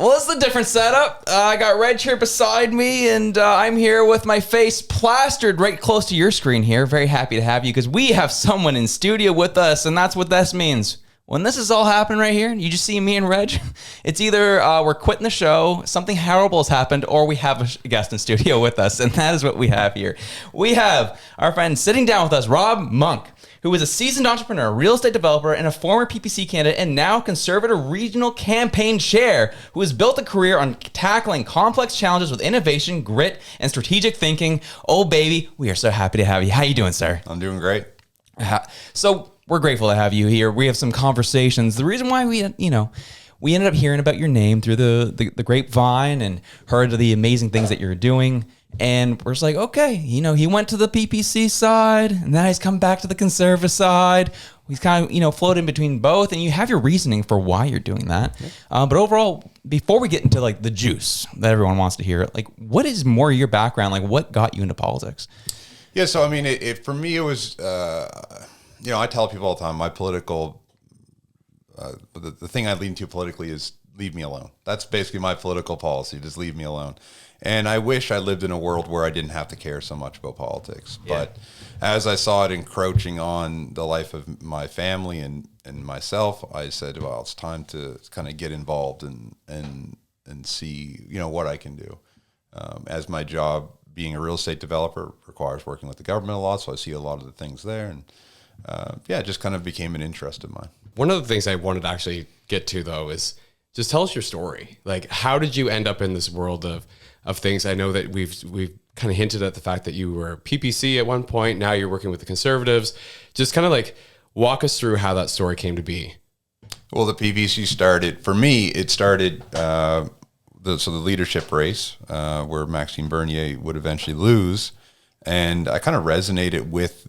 Well, this is a different setup. I got Reg here beside me, and I'm here with my face plastered right close to your screen here. Very happy to have you because we have someone in studio with us, and that's what this means. When this is all happening right here, you just see me and Reg, it's either we're quitting the show, something horrible has happened, or we have a guest in studio with us, and that is what we have here. We have our friend sitting down with us, Rob Monk, who is a seasoned entrepreneur, real estate developer, and a former PPC candidate, and now conservative regional campaign chair, who has built a career on tackling complex challenges with innovation, grit, and strategic thinking. Oh, baby, we are so happy to have you. How you doing, sir? I'm doing great. So we're grateful to have you here. We have some conversations. The reason why we ended up hearing about your name through the grapevine and heard of the amazing things that you're doing. And we're just like, okay, he went to the PPC side, and now he's come back to the conservative side. He's kind of, floating between both, and you have your reasoning for why you're doing that. But overall, before we get into like the juice that everyone wants to hear, like what is more your background? Like what got you into politics? Yeah, so I mean, for me, it was, I tell people all the time, my political, the thing I lean to politically is leave me alone. That's basically my political policy, just leave me alone. And I wish I lived in a world where I didn't have to care so much about politics. Yeah. But as I saw it encroaching on the life of my family and myself, I said, well, it's time to kind of get involved and see, what I can do. As my job being a real estate developer requires working with the government a lot, so I see a lot of the things there. And it just kind of became an interest of mine. One of the things I wanted to actually get to, though, is just tell us your story. Like, how did you end up in this world of things? I know that we've kind of hinted at the fact that you were PPC at one point. Now you're working with the Conservatives. Just kind of like walk us through how that story came to be. Well, the PPC started, for me, it started, the leadership race where Maxime Bernier would eventually lose. And I kind of resonated with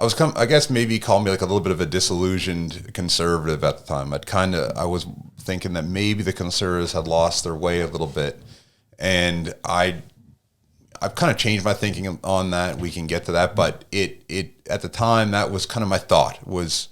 I guess maybe call me like a little bit of a disillusioned conservative at the time. I was thinking that maybe the conservatives had lost their way a little bit. And I've kind of changed my thinking on that. We can get to that. But it at the time, that was kind of my thought was,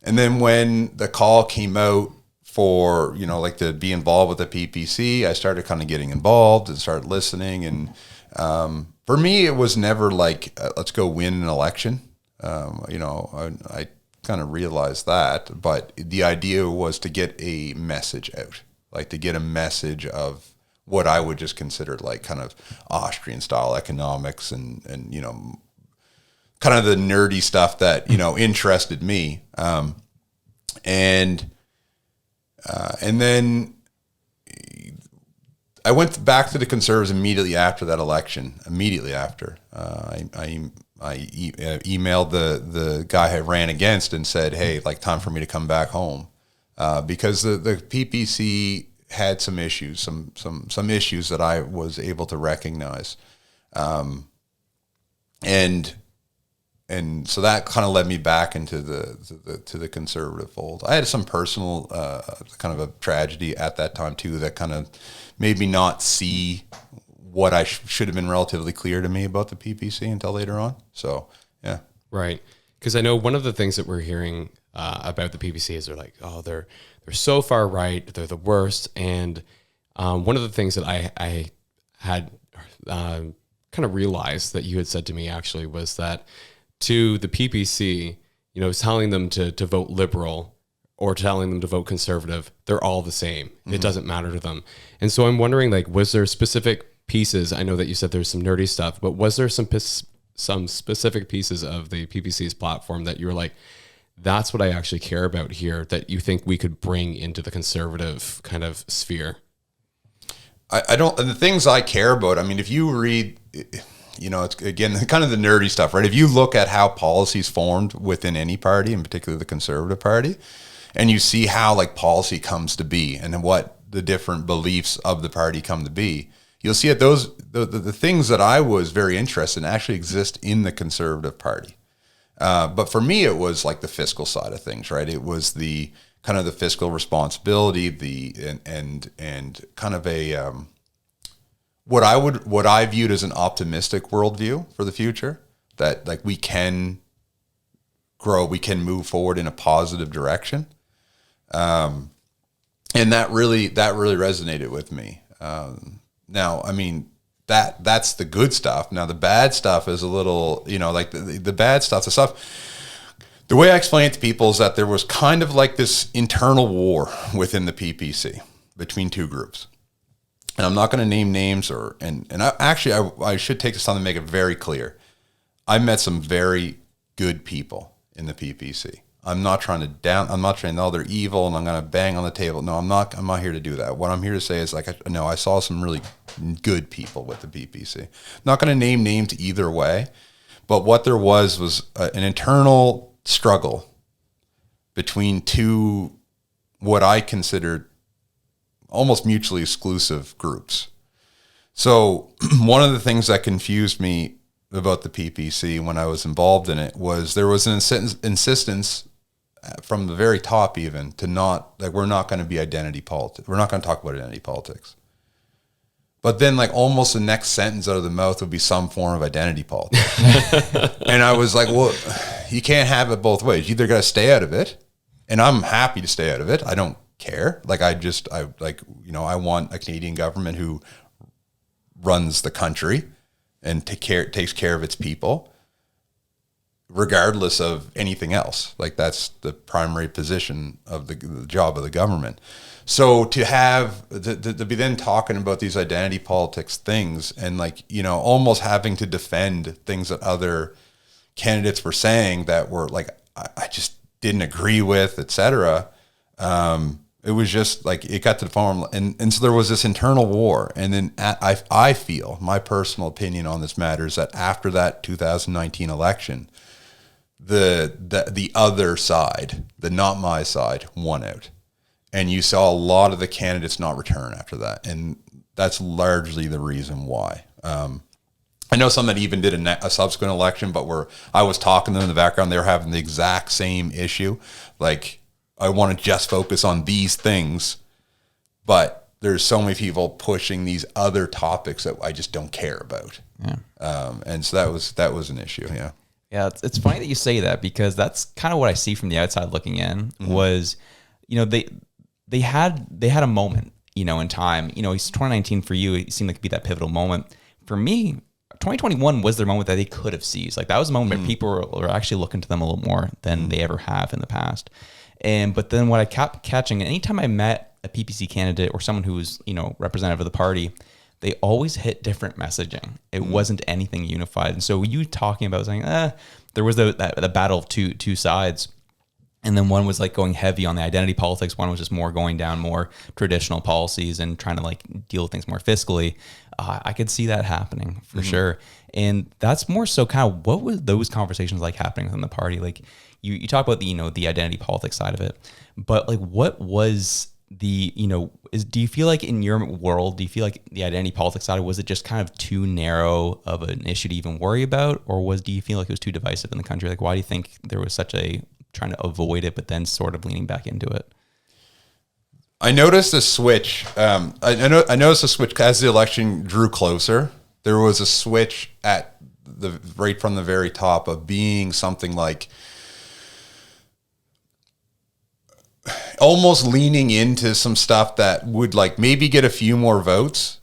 and then when the call came out for, to be involved with the PPC, I started kind of getting involved and started listening. And for me, it was never like, let's go win an election. I kind of realized that, but the idea was to get a message out, like to get a message of what I would just consider like kind of Austrian style economics and kind of the nerdy stuff that, interested me. And then I went back to the Conservatives immediately after that election. Immediately after, I emailed the guy I ran against and said, "Hey, like time for me to come back home," because the PPC had some issues, some issues that I was able to recognize, and so that kind of led me back into the conservative fold. I had some personal kind of a tragedy at that time too that kind of made me not see what I should have been relatively clear to me about the PPC until later on. So, yeah. Right. Because I know one of the things that we're hearing about the PPC is they're like, oh, they're so far right, they're the worst. And one of the things that I had kind of realized that you had said to me actually was that to the PPC, telling them to vote liberal or telling them to vote conservative, they're all the same. Mm-hmm. It doesn't matter to them. And so I'm wondering, like, was there specific pieces? I know that you said there's some nerdy stuff, but was there some specific pieces of the PPC's platform that you were like, that's what I actually care about here, that you think we could bring into the conservative kind of sphere? I don't, and the things I care about, I mean, if you read, it's again, kind of the nerdy stuff, right? If you look at how policies formed within any party, in particular the Conservative Party, and you see how like policy comes to be and what the different beliefs of the party come to be, you'll see that the things that I was very interested in actually exist in the Conservative Party. But for me, it was like the fiscal side of things, right? It was the kind of the fiscal responsibility, and kind of a what I viewed as an optimistic worldview for the future, that like we can grow, we can move forward in a positive direction. And that really resonated with me. Now, I mean, that's the good stuff. Now, the bad stuff is a little, like the bad stuff, the way I explain it to people is that there was kind of like this internal war within the PPC between two groups. And I'm not going to name names I should take this time to make it very clear. I met some very good people in the PPC. I'm not trying to no, they're evil and I'm going to bang on the table. No, I'm not here to do that. What I'm here to say is I saw some really good people with the PPC. Not going to name names either way, but what there was an internal struggle between two, what I considered almost mutually exclusive groups. So one of the things that confused me about the PPC when I was involved in it was there was an insistence from the very top even to we're not going to be identity politics. We're not going to talk about identity politics. But then almost the next sentence out of the mouth would be some form of identity politics. And I was like, well, you can't have it both ways. You either got to stay out of it, and I'm happy to stay out of it. I don't care. I want a Canadian government who runs the country and takes care of its people, regardless of anything else. That's the primary position of the job of the government. So to be then talking about these identity politics things and almost having to defend things that other candidates were saying that were I just didn't agree with, etc. It was just it got to the form, and so there was this internal war. And then I feel, my personal opinion on this matter is that after that 2019 election, the other side, the not my side, won out. And you saw a lot of the candidates not return after that. And that's largely the reason why. I know some that even did a subsequent election, but I was talking to them in the background, they were having the exact same issue. I want to just focus on these things, but there's so many people pushing these other topics that I just don't care about. Yeah. And so that was an issue. Yeah. Yeah. It's funny that you say that, because that's kind of what I see from the outside looking in. Mm-hmm. Was, they had a moment, in time, 2019 for you, it seemed like it'd be that pivotal moment. For me, 2021 was their moment that they could have seized. That was a moment where people were actually looking to them a little more than they ever have in the past. But then what I kept catching, anytime I met a PPC candidate or someone who was, representative of the party, they always hit different messaging. It wasn't anything unified. And so you talking about saying, there was the battle of two sides. And then one was going heavy on the identity politics. One was just more going down more traditional policies and trying to deal with things more fiscally. I could see that happening for sure. And that's more so kind of what was those conversations happening within the party? You talk about the identity politics side of it, but what was do you feel in your world, do you feel the identity politics side, was it just kind of too narrow of an issue to even worry about? Or do you feel it was too divisive in the country? Why do you think there was such a trying to avoid it, but then sort of leaning back into it? I noticed a switch. I noticed a switch as the election drew closer. There was a switch right from the very top of being something almost leaning into some stuff that would maybe get a few more votes,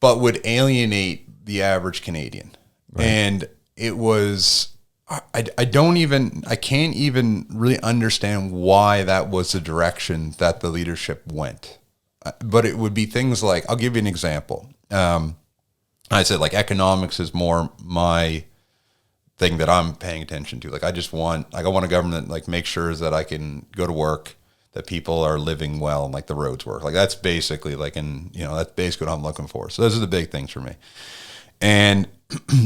but would alienate the average Canadian. Right. And it was, I can't even really understand why that was the direction that the leadership went. But it would be things I'll give you an example. I said economics is more my thing that I'm paying attention to. I want a government that make sure that I can go to work, that people are living well, and the roads work. That's basically that's basically what I'm looking for. So those are the big things for me. And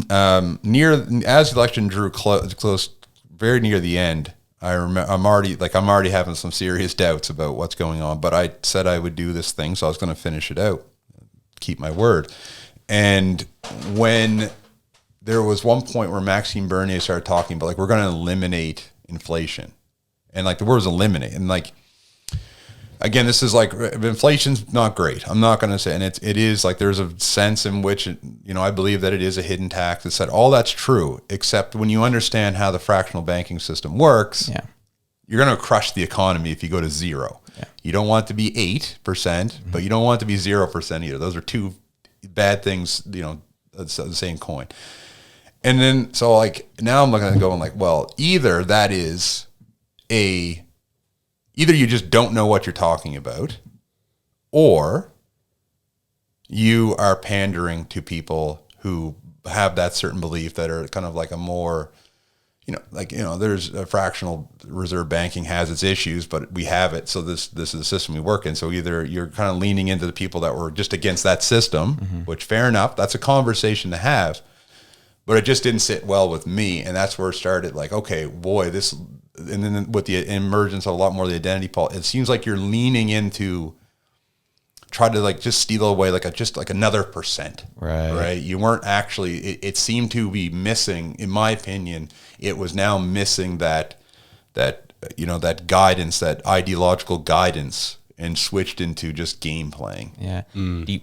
as the election drew close, very near the end, I'm already having some serious doubts about what's going on. But I said I would do this thing, so I was going to finish it out, keep my word. And when there was one point where Maxime Bernier started talking about we're going to eliminate inflation, and the word was eliminate, and again, this is inflation's not great. I'm not going to say, and it is there's a sense in which I believe that it is a hidden tax. It's that all that's true, except when you understand how the fractional banking system works, you're going to crush the economy if you go to zero. Yeah. You don't want it to be 8%, but you don't want it to be 0% either. Those are two bad things, it's the same coin. And then, so like, now I'm looking at it going like, well, either you just don't know what you're talking about, or you are pandering to people who have that certain belief that are kind of like a more, there's a fractional reserve banking has its issues, but we have it. So this is the system we work in. So either you're kind of leaning into the people that were just against that system, which fair enough, that's a conversation to have, but it just didn't sit well with me. And that's where it started like, okay, boy, and then with the emergence of a lot more of the identity politics, it seems like you're leaning into try to like just steal away just another percent, right? You weren't actually. It seemed to be missing, in my opinion. It was now missing that guidance, that ideological guidance, and switched into just game playing. Yeah,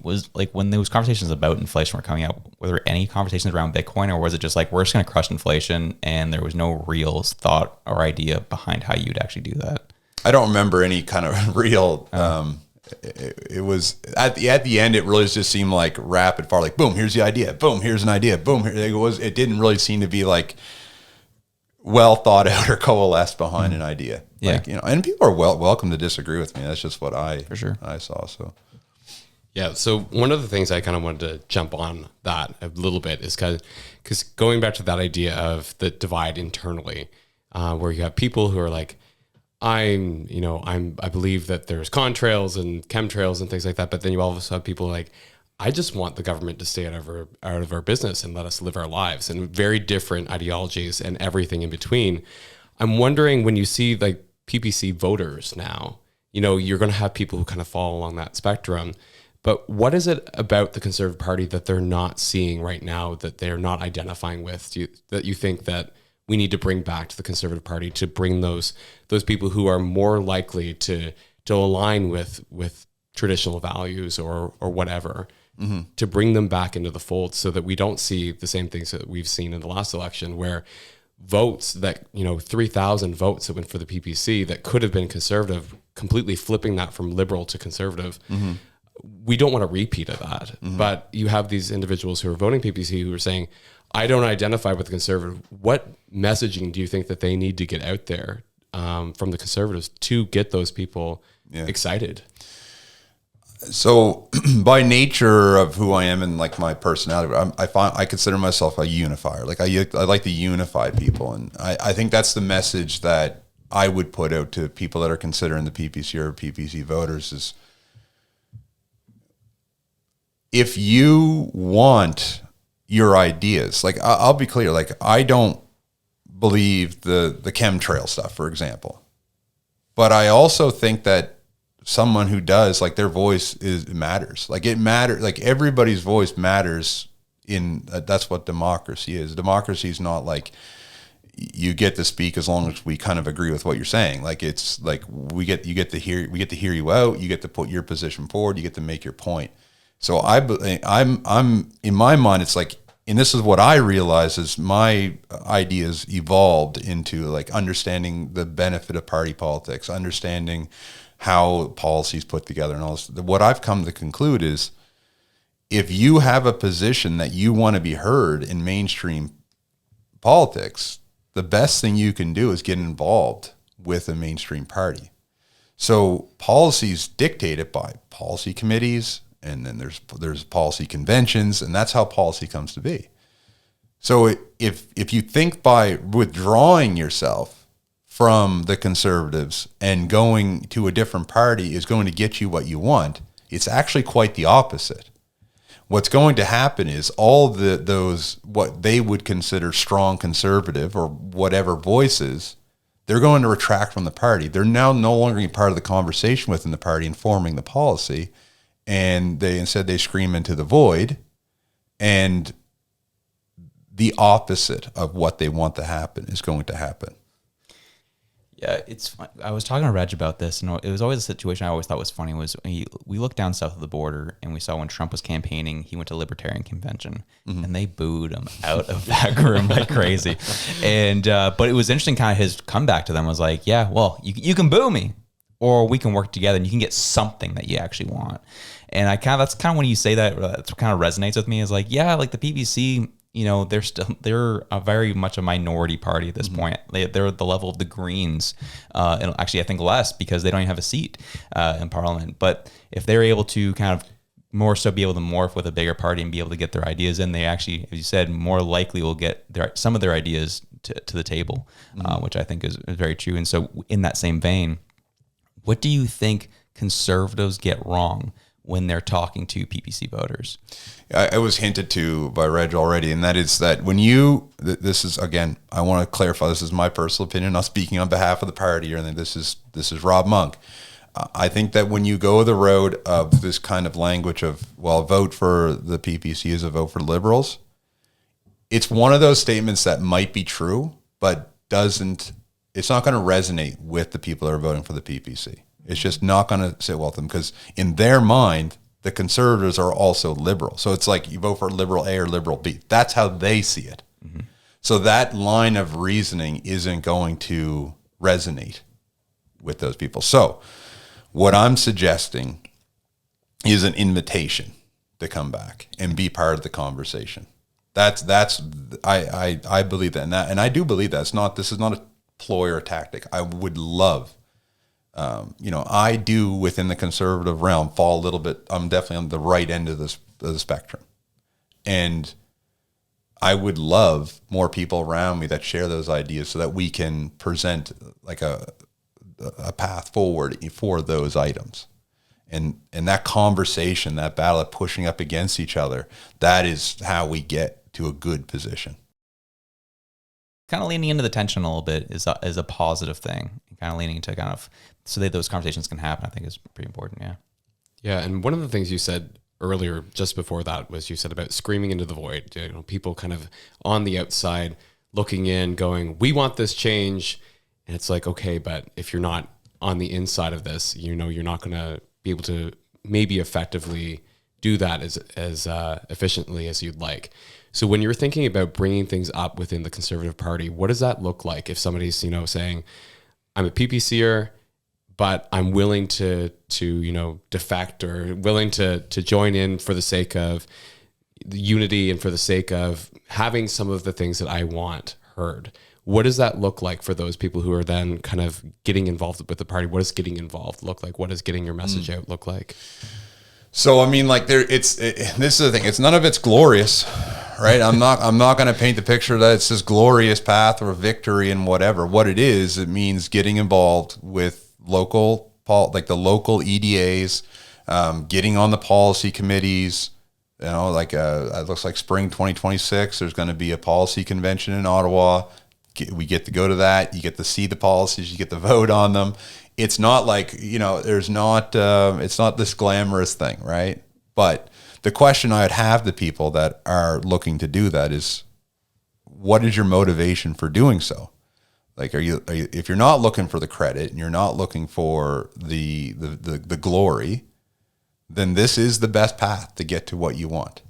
was like when those conversations about inflation were coming out. Were there any conversations around Bitcoin, or was it just like we're just going to crush inflation, and there was no real thought or idea behind how you'd actually do that? I don't remember any kind of real. It was at the end. It really just seemed like rapid fire. Like boom, here's the idea. Boom, here's an idea. Boom, here it was. It didn't really seem to be like well thought out or coalesced behind an idea. Yeah. Like, and people are welcome to disagree with me. That's just what I saw. So. Yeah. So one of the things I kind of wanted to jump on that a little bit is because going back to that idea of the divide internally, where you have people who are like, I believe that there's contrails and chemtrails and things like that. But then you also have people like, I just want the government to stay out of our business and let us live our lives, and very different ideologies and everything in between. I'm wondering, when you see like PPC voters now, you're going to have people who kind of fall along that spectrum. But what is it about the Conservative Party that they're not seeing right now, that they're not identifying with, that you think that we need to bring back to the Conservative Party to bring those people who are more likely to align with traditional values or whatever, to bring them back into the fold, so that we don't see the same things that we've seen in the last election, where votes that, 3,000 votes that went for the PPC that could have been Conservative, completely flipping that from Liberal to Conservative. We don't want a repeat of that. But you have these individuals who are voting PPC who are saying, I don't identify with the Conservative. What messaging do you think that they need to get out there from the Conservatives to get those people excited? So by nature of who I am and like my personality, I consider myself a unifier. Like I like to unify people. And I think that's the message that I would put out to people that are considering the PPC or PPC voters is, if you want your ideas, like I'll be clear, like I don't believe the chemtrail stuff, for example, but I also think that someone who does, like, their voice matters. Like it matters, like everybody's voice matters that's what democracy is. Democracy is not like you get to speak as long as we kind of agree with what you're saying. Like it's like we get to hear you out, you get to put your position forward, you get to make your point. So I'm in my mind, it's like, and this is what I realize is my ideas evolved into like understanding the benefit of party politics, understanding how policies put together and all this. What I've come to conclude is, if you have a position that you want to be heard in mainstream politics, the best thing you can do is get involved with a mainstream party. So policies dictated by policy committees, and then there's policy conventions, and that's how policy comes to be. So if you think by withdrawing yourself from the Conservatives and going to a different party is going to get you what you want, it's actually quite the opposite. What's going to happen is all those what they would consider strong conservative or whatever voices, they're going to retract from the party. They're now no longer being part of the conversation within the party and forming the policy. And instead they scream into the void, and the opposite of what they want to happen is going to happen. Yeah, it's fun. I was talking to Reg about this, and it was always a situation I always thought was funny was we looked down south of the border, and we saw when Trump was campaigning, he went to Libertarian Convention, and they booed him out of that room like crazy. And but it was interesting, kind of his comeback to them was like, yeah, well, you can boo me, or we can work together, and you can get something that you actually want. And that's kind of when you say that, that's kind of resonates with me. Is like, yeah, like the PPC. They're a very much a minority party at this point. They're at the level of the Greens, and actually I think less because they don't even have a seat in Parliament. But if they're able to kind of more so be able to morph with a bigger party and be able to get their ideas in, they actually, as you said, more likely will get some of their ideas to the table, which I think is very true. And so in that same vein, what do you think conservatives get wrong when they're talking to PPC voters? I was hinted to by Reg already, and that is that when this is, again, I want to clarify, this is my personal opinion, not speaking on behalf of the party or anything. This is Rob Monk. I think that when you go the road of this kind of language of, well, vote for the PPC is a vote for liberals, it's one of those statements that might be true, but it's not going to resonate with the people that are voting for the PPC. It's just not going to sit well with them because in their mind, the conservatives are also liberal. So it's like you vote for liberal A or liberal B. That's how they see it. Mm-hmm. So that line of reasoning isn't going to resonate with those people. So what I'm suggesting is an invitation to come back and be part of the conversation. I believe that, and I do believe that. This is not a ploy or a tactic. I would love. I do within the conservative realm fall a little bit. I'm definitely on the right end of the spectrum. And I would love more people around me that share those ideas so that we can present like a path forward for those items. And that conversation, that battle of pushing up against each other, that is how we get to a good position. Kind of leaning into the tension a little bit is a positive thing. Kind of leaning to kind of so that those conversations can happen, I think is pretty important. Yeah. Yeah. And one of the things you said earlier, just before that, was you said about screaming into the void. People kind of on the outside looking in, going, "We want this change," and it's like, okay, but if you're not on the inside of this, you're not going to be able to maybe effectively do that as efficiently as you'd like. So when you're thinking about bringing things up within the Conservative Party, what does that look like if somebody's, saying, I'm a PPCer, but I'm willing to defect or willing to join in for the sake of the unity and for the sake of having some of the things that I want heard? What does that look like for those people who are then kind of getting involved with the party? What does getting involved look like? What does getting your message out look like? So, I mean, like this is the thing. It's none of it's glorious, right? I'm not going to paint the picture that it's this glorious path or victory and whatever. What it is, it means getting involved with the local EDAs, getting on the policy committees. It looks like spring 2026. There's going to be a policy convention in Ottawa. We get to go to that. You get to see the policies. You get to vote on them. It's not like, it's not this glamorous thing, right? But the question I'd have to people that are looking to do that is, what is your motivation for doing so? Like, are you if you're not looking for the credit and you're not looking for the glory, then this is the best path to get to what you want.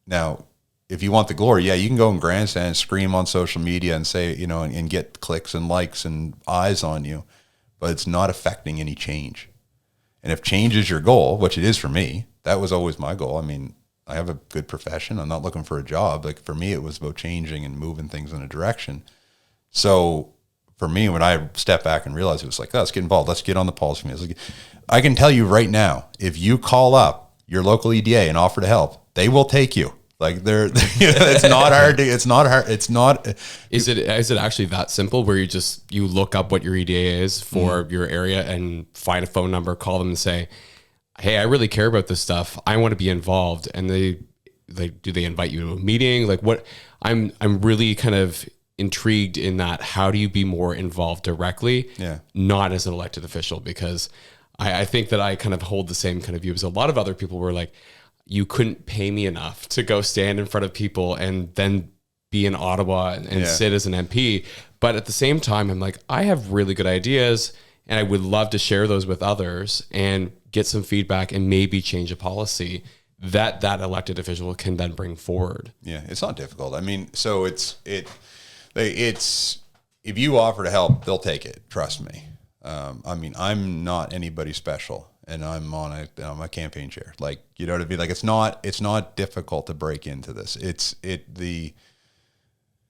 Now, if you want the glory, yeah, you can go and grandstand and scream on social media and say, and get clicks and likes and eyes on you, but it's not affecting any change. And if change is your goal, which it is for me, that was always my goal. I mean, I have a good profession. I'm not looking for a job. Like, for me, it was about changing and moving things in a direction. So for me, when I stepped back and realized, it was like, let's get involved. Let's get on the policy committee. I can tell you right now, if you call up your local EDA and offer to help, they will take you. Like, it's not hard. It's not hard. It's not. Is it actually that simple where you look up what your EDA is for your area and find a phone number, call them and say, hey, I really care about this stuff. I want to be involved. And do they invite you to a meeting? Like, what? I'm really kind of intrigued in that. How do you be more involved directly? Yeah. Not as an elected official, because I think that I kind of hold the same kind of view as a lot of other people were like, you couldn't pay me enough to go stand in front of people and then be in Ottawa and sit as an MP. But at the same time, I'm like, I have really good ideas and I would love to share those with others and get some feedback and maybe change a policy that elected official can then bring forward. Yeah, it's not difficult. I mean, so it's if you offer to help, they'll take it. Trust me. I mean, I'm not anybody special, and I'm on a campaign chair. Like, you know what I mean? Like, it's not difficult to break into this.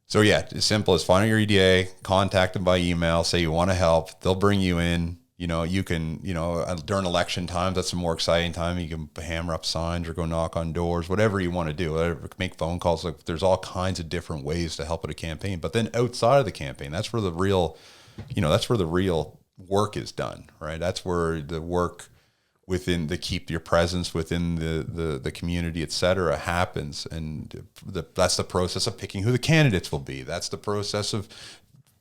So yeah, as simple as find out your EDA, contact them by email, say you want to help. They'll bring you in. You know, you can, during election times, that's a more exciting time. You can hammer up signs or go knock on doors, whatever you want to do, whatever, make phone calls. Like, there's all kinds of different ways to help with a campaign. But then outside of the campaign, that's where the real work is done, right? That's where the work within keep your presence within the community, et cetera, happens. And that's the process of picking who the candidates will be. That's the process of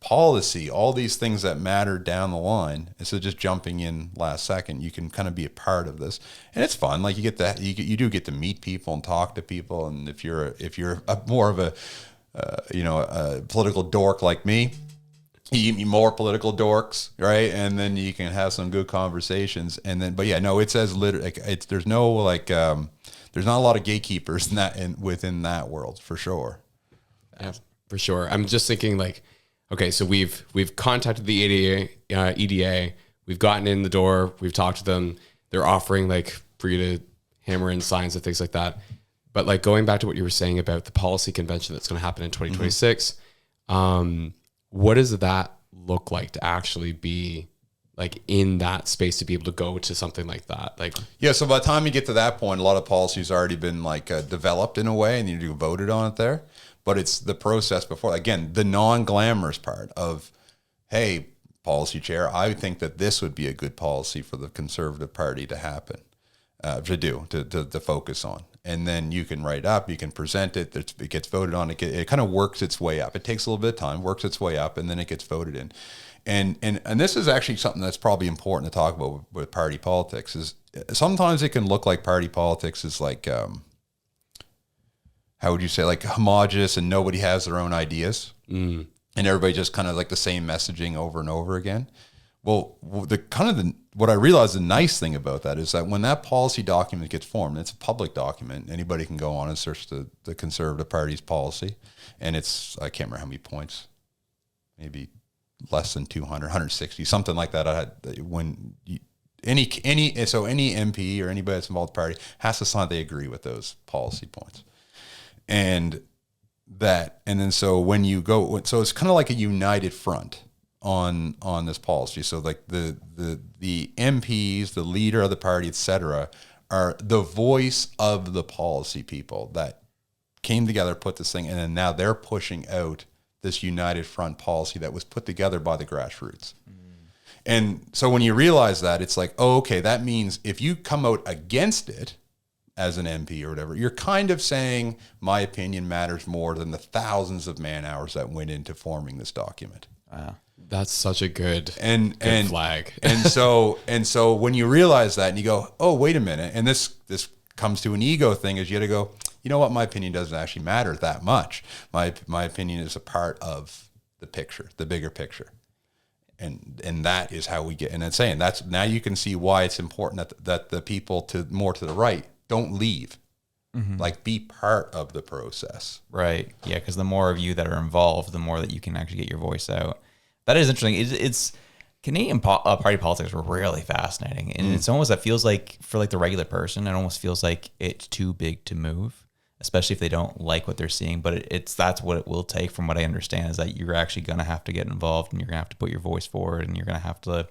policy, all these things that matter down the line. Instead of just jumping in last second, you can kind of be a part of this, and it's fun. Like, you do get to meet people and talk to people. And if you're more of a political dork like me, you meet more political dorks, right? And then you can have some good conversations. And then, but yeah, no, it's as there's no there's not a lot of gatekeepers within that world, for sure. Yeah, for sure. I'm just thinking, like, okay, so we've contacted the EDA, we've gotten in the door, we've talked to them. They're offering, like, for you to hammer in signs and things like that. But, like, going back to what you were saying about the policy convention that's going to happen in 2026, what does that look like to actually be, like, in that space, to be able to go to something like that? Like, yeah, so by the time you get to that point, a lot of policies already been, like, developed in a way, and you voted on it there. But it's the process before, again, the non-glamorous part of, hey, policy chair, I think that this would be a good policy for the Conservative Party to happen, to focus on. And then you can write up, you can present it, it gets voted on, it kind of works its way up. It takes a little bit of time, works its way up, and then it gets voted in. And this is actually something that's probably important to talk about with party politics, is sometimes it can look like party politics is like, how would you say, like, homogenous, and nobody has their own ideas, and everybody just kind of like the same messaging over and over again. Well, what I realized, the nice thing about that is that when that policy document gets formed, it's a public document. Anybody can go on and search the Conservative Party's policy, and it's, I can't remember how many points, maybe less than 200, 160, something like that. Any MP or anybody that's involved in the party has to sign they agree with those policy points. And then so when you go, so it's kind of like a united front on this policy. So, like, the MPs, the leader of the party, et cetera, are the voice of the policy people that came together, put this thing, and then now they're pushing out this united front policy that was put together by the grassroots. And so when you realize that, it's like, oh, okay, that means if you come out against it as an MP or whatever, you're kind of saying my opinion matters more than the thousands of man hours that went into forming this document. Wow. that's such a good flag. and so when you realize that and you go, oh, wait a minute, and this comes to an ego thing, is you got to go, you know what, my opinion doesn't actually matter that much. My opinion is a part of the picture, the bigger picture. And that is how we get, and it's saying that's, now you can see why it's important that the people more to the right don't leave. Mm-hmm. Like, be part of the process. Right. Yeah, because the more of you that are involved, the more that you can actually get your voice out. That is interesting. It's Canadian party politics are really fascinating. And it's almost, that feels like, for like the regular person, it almost feels like it's too big to move, especially if they don't like what they're seeing. But that's what it will take, from what I understand, is that you're actually going to have to get involved, and you're going to have to put your voice forward, and you're going to have to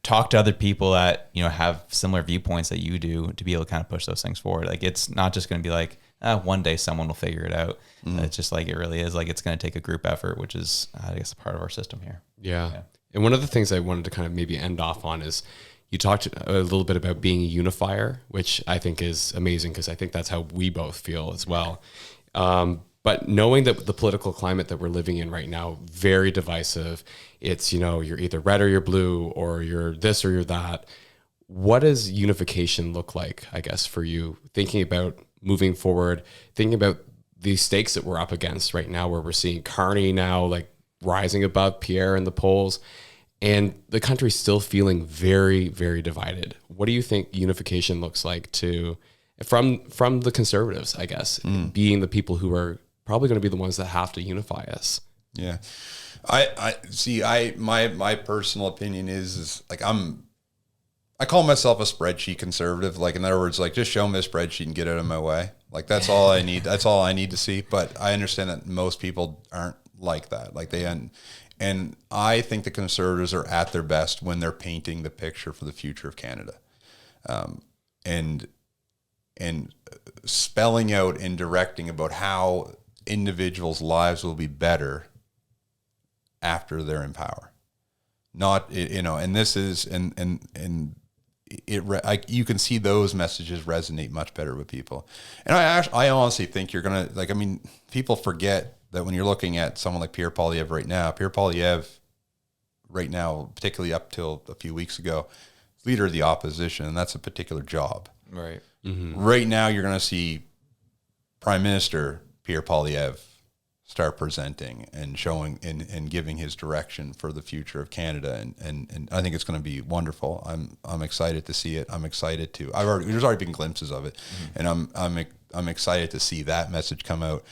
talk to other people that, you know, have similar viewpoints that you do, to be able to kind of push those things forward. Like, it's not just going to be like, one day someone will figure it out. It's just like, it really is like, it's going to take a group effort, which is, I guess, a part of our system here. Yeah. And one of the things I wanted to kind of maybe end off on is, you talked a little bit about being a unifier, which I think is amazing, because I think that's how we both feel as well. But knowing that the political climate that we're living in right now, very divisive, it's, you know, you're either red or you're blue, or you're this or you're that. What does unification look like, I guess, for you, thinking about moving forward, thinking about the stakes that we're up against right now, where we're seeing Carney now, like, rising above Pierre in the polls, and the country's still feeling very, very divided. What do you think unification looks like from the Conservatives, I guess, being the people who are probably going to be the ones that have to unify us? Yeah. I see, my personal opinion is like, I call myself a spreadsheet conservative. Like, in other words, like, just show me a spreadsheet and get it out of my way. Like, that's all I need. That's all I need to see. But I understand that most people aren't like that. Like, and I think the Conservatives are at their best when they're painting the picture for the future of Canada. And spelling out and directing about how individuals' lives will be better after they're in power. Not, and this is, you can see those messages resonate much better with people. And I honestly think you're going to, people forget that when you're looking at someone like Pierre Poilievre right now, particularly up till a few weeks ago, leader of the opposition, and that's a particular job. Right. Mm-hmm. Right now, you're going to see Prime Minister Pierre Poilievre start presenting and showing and giving his direction for the future of Canada, and I think it's going to be wonderful. I'm excited to see it. I'm excited to. There's already been glimpses of it, and I'm excited to see that message come out,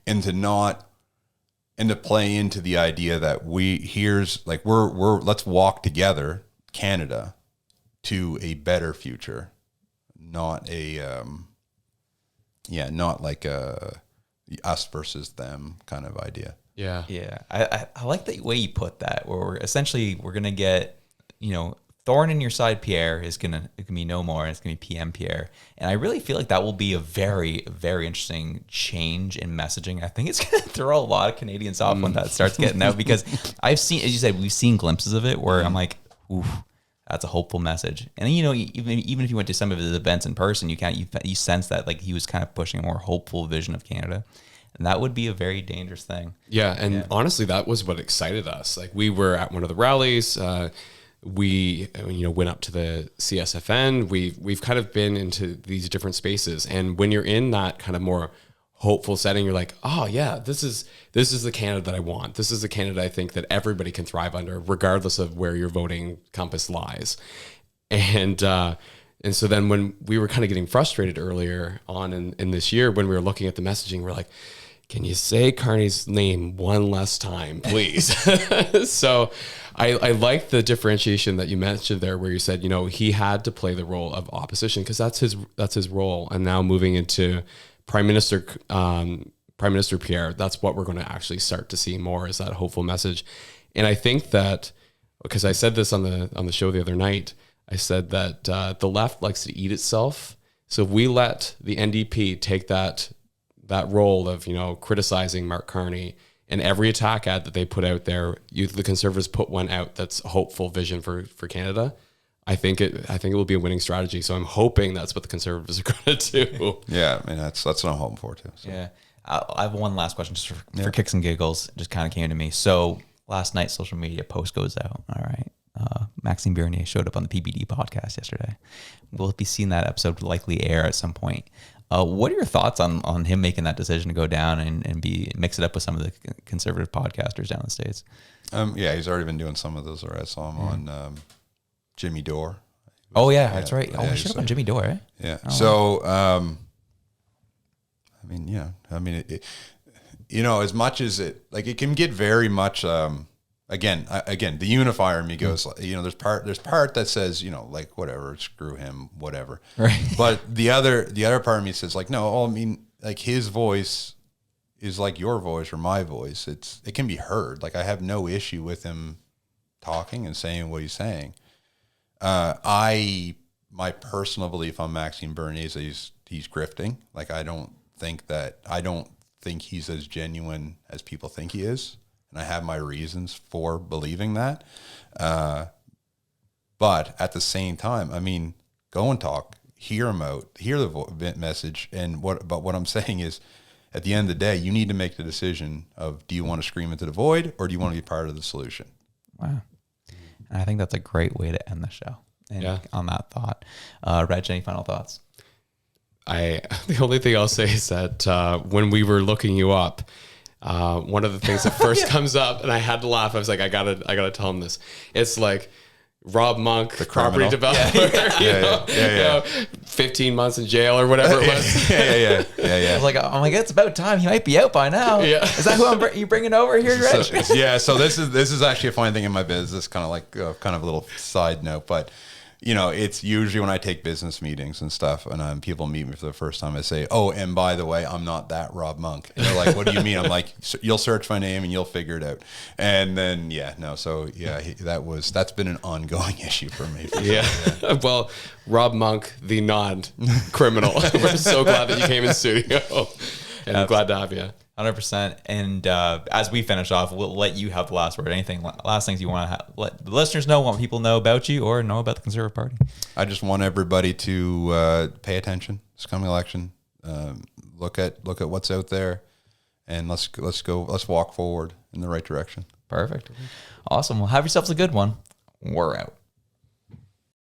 and to play into the idea that let's walk together, Canada, to a better future, not like a us versus them kind of idea. Yeah. Yeah. I like the way you put that, where we're going to get, thorn in your side Pierre is going to be no more. It's going to be PM Pierre. And I really feel like that will be a very, very interesting change in messaging. I think it's going to throw a lot of Canadians off when that starts getting out, because I've seen, as you said, we've seen glimpses of it where I'm like, oof, that's a hopeful message. And even if you went to some of his events in person, you sense that like he was kind of pushing a more hopeful vision of Canada, and that would be a very dangerous thing. Yeah, and honestly, that was what excited us. Like, we were at one of the rallies. We went up to the CSFN. We've kind of been into these different spaces, and when you're in that kind of more hopeful setting, you're like, oh yeah, this is the Canada that I want. This is the Canada I think that everybody can thrive under, regardless of where your voting compass lies. And so then when we were kind of getting frustrated earlier on in this year, when we were looking at the messaging, we're like, can you say Carney's name one less time, please? So I like the differentiation that you mentioned there, where you said, he had to play the role of opposition because that's his role. And now moving into Prime Minister Pierre, that's what we're going to actually start to see more, is that hopeful message. And I think that, because I said this on the show the other night, I said that the left likes to eat itself. So if we let the NDP take that role of criticizing Mark Carney, and every attack ad that they put out there, the Conservatives put one out that's a hopeful vision for Canada, I think it will be a winning strategy. So I'm hoping that's what the Conservatives are going to do. Yeah, that's what I'm hoping for too. So. Yeah, I have one last question just for kicks and giggles. It just kind of came to me. So last night, social media post goes out. All right, Maxime Bernier showed up on the PPD podcast yesterday. We'll be seeing that episode likely air at some point. What are your thoughts on him making that decision to go down and mix it up with some of the conservative podcasters down in the States? Yeah, he's already been doing some of those. I saw him on Jimmy Dore. Oh yeah, that's right. Oh, we should have on Jimmy Dore, eh? Yeah. Oh, so, as much as it can get very much. Again, the unifier in me goes, there's part that says, like, whatever, screw him, whatever. Right. But the other part of me says, like, no, like, his voice is like your voice or my voice. It can be heard. Like, I have no issue with him talking and saying what he's saying. My personal belief on Maxime Bernier is that he's grifting. Like, I don't think he's as genuine as people think he is. And I have my reasons for believing that. But at the same time, go and talk, hear him out, hear the message. But what I'm saying is, at the end of the day, you need to make the decision of, do you want to scream into the void, or do you want to be part of the solution? Wow. And I think that's a great way to end the show. And on that thought, Reg, any final thoughts? The only thing I'll say is that when we were looking you up, one of the things that first comes up, and I had to laugh. I was like, I gotta tell him this. It's like Rob Monk, the property developer, you know, 15 months in jail or whatever it was. I was like, oh my God, it's about time. He might be out by now. Yeah. Is that who you bringing over here, Reg? So this is actually a funny thing in my business, kind of like kind of a little side note, but you know, it's usually when I take business meetings and stuff, and people meet me for the first time, I say, "Oh, and by the way, I'm not that Rob Monk." And they're like, "What do you mean?" I'm like, "You'll search my name and you'll figure it out." And then, that's been an ongoing issue for me. Yeah. Well, Rob Monk, the non-criminal. We're so glad that you came in studio, and I'm glad to have you. 100%. And as we finish off, we'll let you have the last word. Anything, last things you want to let the listeners know, want people to know about you or know about the Conservative Party? I just want everybody to pay attention. This coming election, look at what's out there, and let's walk forward in the right direction. Perfect. Awesome. Well, have yourselves a good one. We're out.